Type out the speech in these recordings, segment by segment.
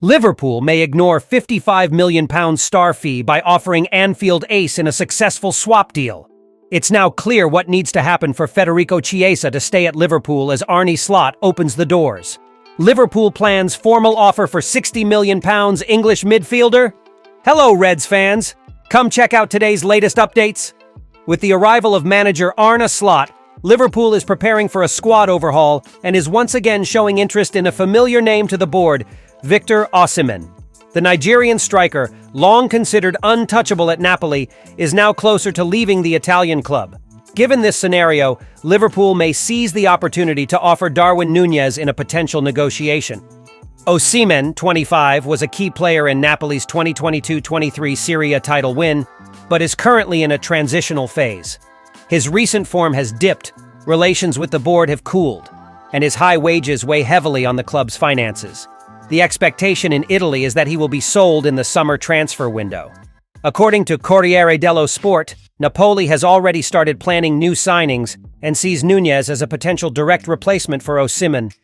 Liverpool may ignore £55 million star fee by offering Anfield ace in a successful swap deal. It's now clear what needs to happen for Federico Chiesa to stay at Liverpool as ArneSlot opens the doors. Liverpool plans formal offer for £60 million English midfielder? Hello, Reds fans! Come check out today's latest updates. With the arrival of manager ArneSlot, Liverpool is preparing for a squad overhaul and is once again showing interest in a familiar name to the board, VictorOsimhen. The Nigerian striker, long considered untouchable at Napoli, is now closer to leaving the Italian club. Given this scenario, Liverpool may seize the opportunity to offer DarwinNunez in a potential negotiation. Osimhen, 25, was a key player in Napoli's 2022-23 Serie A title win, but is currently in a transitional phase. His recent form has dipped, relations with the board have cooled, and his high wages weigh heavily on the club's finances. The expectation in Italy is that he will be sold in the summer transfer window. According to Corriere dello Sport, Napoli has already started planning new signings and sees Nunez as a potential direct replacement for Osimhen.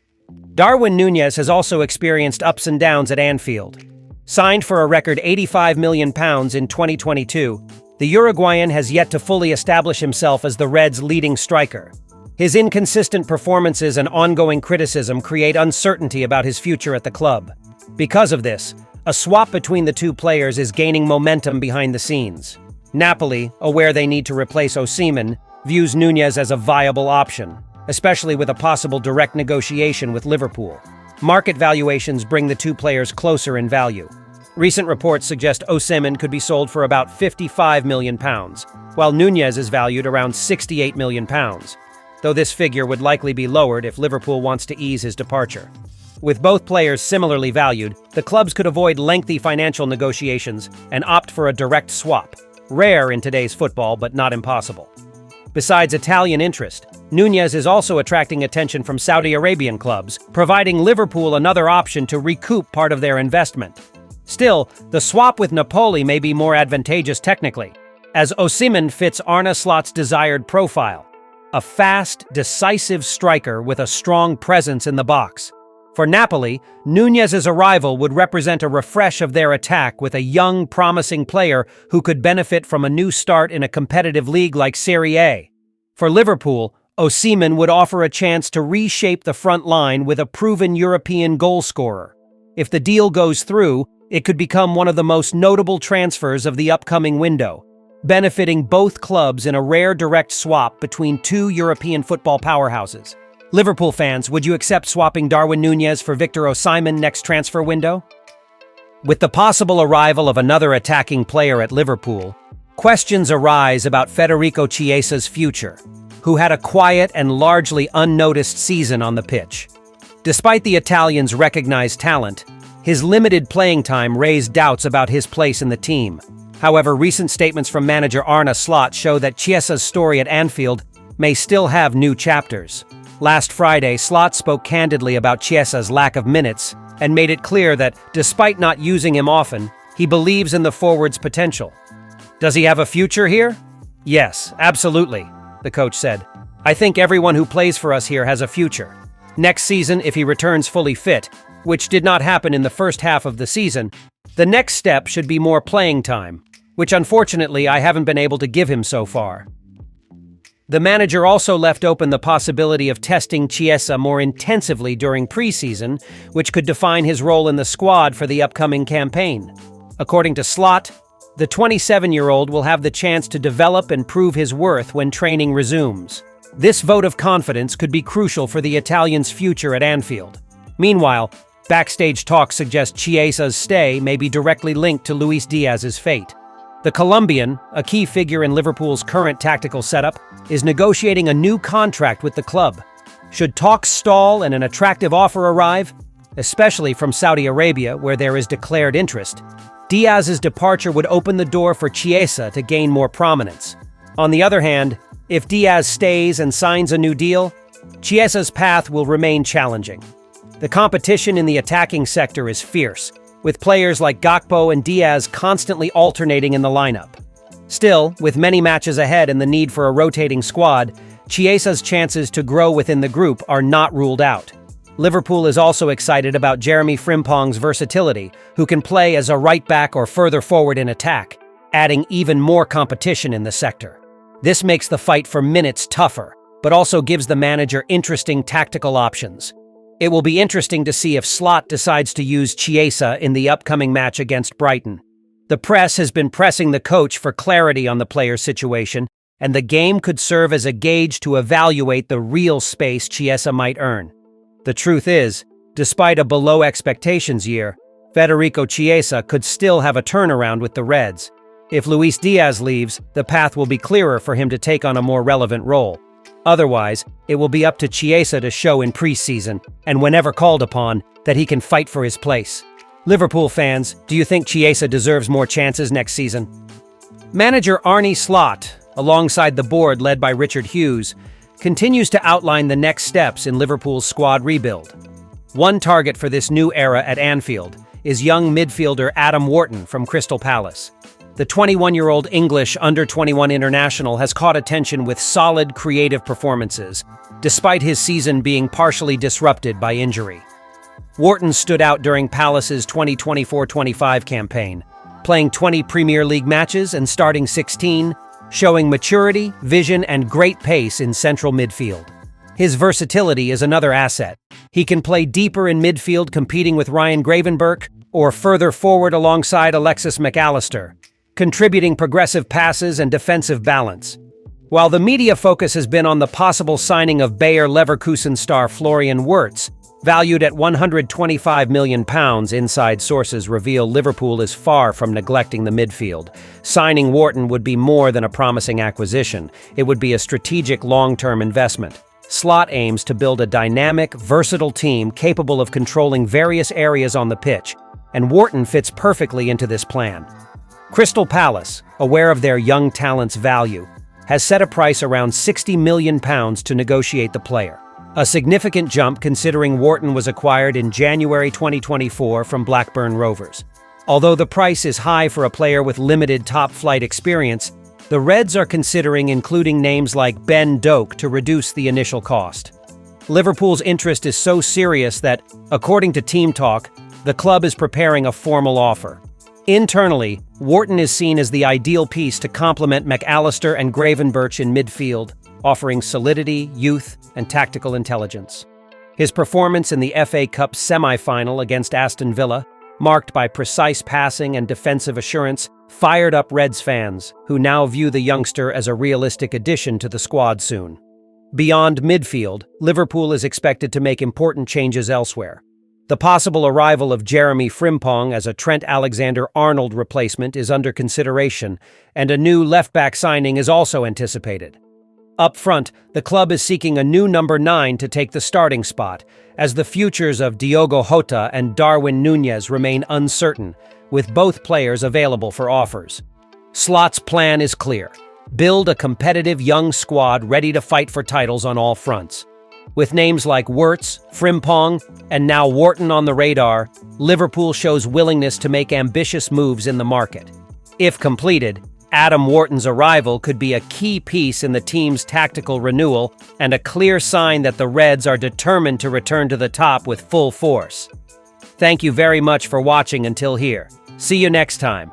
DarwinNunez has also experienced ups and downs at Anfield. Signed for a record £85 million in 2022, the Uruguayan has yet to fully establish himself as the Reds' leading striker. His inconsistent performances and ongoing criticism create uncertainty about his future at the club. Because of this, a swap between the two players is gaining momentum behind the scenes. Napoli, aware they need to replace Osimhen, views Nunez as a viable option, especially with a possible direct negotiation with Liverpool. Market valuations bring the two players closer in value. Recent reports suggest Osimhen could be sold for about £55 million, while Nunez is valued around £68 million. Though this figure would likely be lowered if Liverpool wants to ease his departure. With both players similarly valued, the clubs could avoid lengthy financial negotiations and opt for a direct swap. Rare in today's football, but not impossible. Besides Italian interest, Nunez is also attracting attention from Saudi Arabian clubs, providing Liverpool another option to recoup part of their investment. Still, the swap with Napoli may be more advantageous technically, as Osimhen fits ArneSlot's desired profile. A fast, decisive striker with a strong presence in the box. For Napoli, Nunez's arrival would represent a refresh of their attack with a young, promising player who could benefit from a new start in a competitive league like Serie A. For Liverpool, Osimhen would offer a chance to reshape the front line with a proven European goalscorer. If the deal goes through, it could become one of the most notable transfers of the upcoming window, benefiting both clubs in a rare direct swap between two European football powerhouses. Liverpool fans, would you accept swapping DarwinNunez for VictorOsimhen next transfer window? With the possible arrival of another attacking player at Liverpool, questions arise about Federico Chiesa's future, who had a quiet and largely unnoticed season on the pitch. Despite the Italian's recognized talent, his limited playing time raised doubts about his place in the team. However, recent statements from manager ArneSlot show that Chiesa's story at Anfield may still have new chapters. Last Friday, Slot spoke candidly about Chiesa's lack of minutes and made it clear that, despite not using him often, he believes in the forward's potential. Does he have a future here? Yes, absolutely, the coach said. I think everyone who plays for us here has a future. Next season, if he returns fully fit, which did not happen in the first half of the season, the next step should be more playing time, which unfortunately I haven't been able to give him so far. The manager also left open the possibility of testing Chiesa more intensively during preseason, which could define his role in the squad for the upcoming campaign. According to Slot, the 27-year-old will have the chance to develop and prove his worth when training resumes. This vote of confidence could be crucial for the Italian's future at Anfield. Meanwhile, backstage talks suggest Chiesa's stay may be directly linked to LuisDiaz's fate. The Colombian, a key figure in Liverpool's current tactical setup, is negotiating a new contract with the club. Should talks stall and an attractive offer arrive, especially from Saudi Arabia where there is declared interest, Diaz's departure would open the door for Chiesa to gain more prominence. On the other hand, if Diaz stays and signs a new deal, Chiesa's path will remain challenging. The competition in the attacking sector is fierce, with players like Gakpo and Diaz constantly alternating in the lineup. Still, with many matches ahead and the need for a rotating squad, Chiesa's chances to grow within the group are not ruled out. Liverpool is also excited about JeremieFrimpong's versatility, who can play as a right-back or further forward in attack, adding even more competition in the sector. This makes the fight for minutes tougher, but also gives the manager interesting tactical options. It will be interesting to see if Slot decides to use Chiesa in the upcoming match against Brighton. The press has been pressing the coach for clarity on the player's situation, and the game could serve as a gauge to evaluate the real space Chiesa might earn. The truth is, despite a below-expectations year, Federico Chiesa could still have a turnaround with the Reds. If LuisDiaz leaves, the path will be clearer for him to take on a more relevant role. Otherwise, it will be up to Chiesa to show in pre-season, and whenever called upon, that he can fight for his place. Liverpool fans, do you think Chiesa deserves more chances next season? Manager ArneSlot, alongside the board led by Richard Hughes, continues to outline the next steps in Liverpool's squad rebuild. One target for this new era at Anfield is young midfielder AdamWharton from CrystalPalace. The 21-year-old English under-21 international has caught attention with solid, creative performances, despite his season being partially disrupted by injury. Wharton stood out during Palace's 2024-25 campaign, playing 20 Premier League matches and starting 16, showing maturity, vision, and great pace in central midfield. His versatility is another asset. He can play deeper in midfield competing with Ryan Gravenberch or further forward alongside Alexis McAllister, contributing progressive passes and defensive balance. While the media focus has been on the possible signing of Bayer Leverkusen star Florian Wirtz, valued at £125 million, inside sources reveal Liverpool is far from neglecting the midfield. Signing Wharton would be more than a promising acquisition. It would be a strategic long-term investment. Slot aims to build a dynamic, versatile team capable of controlling various areas on the pitch, and Wharton fits perfectly into this plan. Crystal Palace, aware of their young talent's value, has set a price around £60 million to negotiate the player. A significant jump considering Wharton was acquired in January 2024 from Blackburn Rovers. Although the price is high for a player with limited top-flight experience, the Reds are considering including names like Ben Doak to reduce the initial cost. Liverpool's interest is so serious that, according to Team Talk, the club is preparing a formal offer. Internally, Wharton is seen as the ideal piece to complement McAllister and Gravenberch in midfield, offering solidity, youth, and tactical intelligence. His performance in the FA Cup semi-final against Aston Villa, marked by precise passing and defensive assurance, fired up Reds fans, who now view the youngster as a realistic addition to the squad soon. Beyond midfield, Liverpool is expected to make important changes elsewhere. The possible arrival of JeremieFrimpong as a Trent Alexander-Arnold replacement is under consideration, and a new left-back signing is also anticipated. Up front, the club is seeking a new number 9 to take the starting spot, as the futures of Diogo Jota and DarwinNunez remain uncertain, with both players available for offers. Slot's plan is clear: build a competitive young squad ready to fight for titles on all fronts. With names like Wirtz, Frimpong, and now Wharton on the radar, Liverpool shows willingness to make ambitious moves in the market. If completed, AdamWharton's arrival could be a key piece in the team's tactical renewal and a clear sign that the Reds are determined to return to the top with full force. Thank you very much for watching until here. See you next time.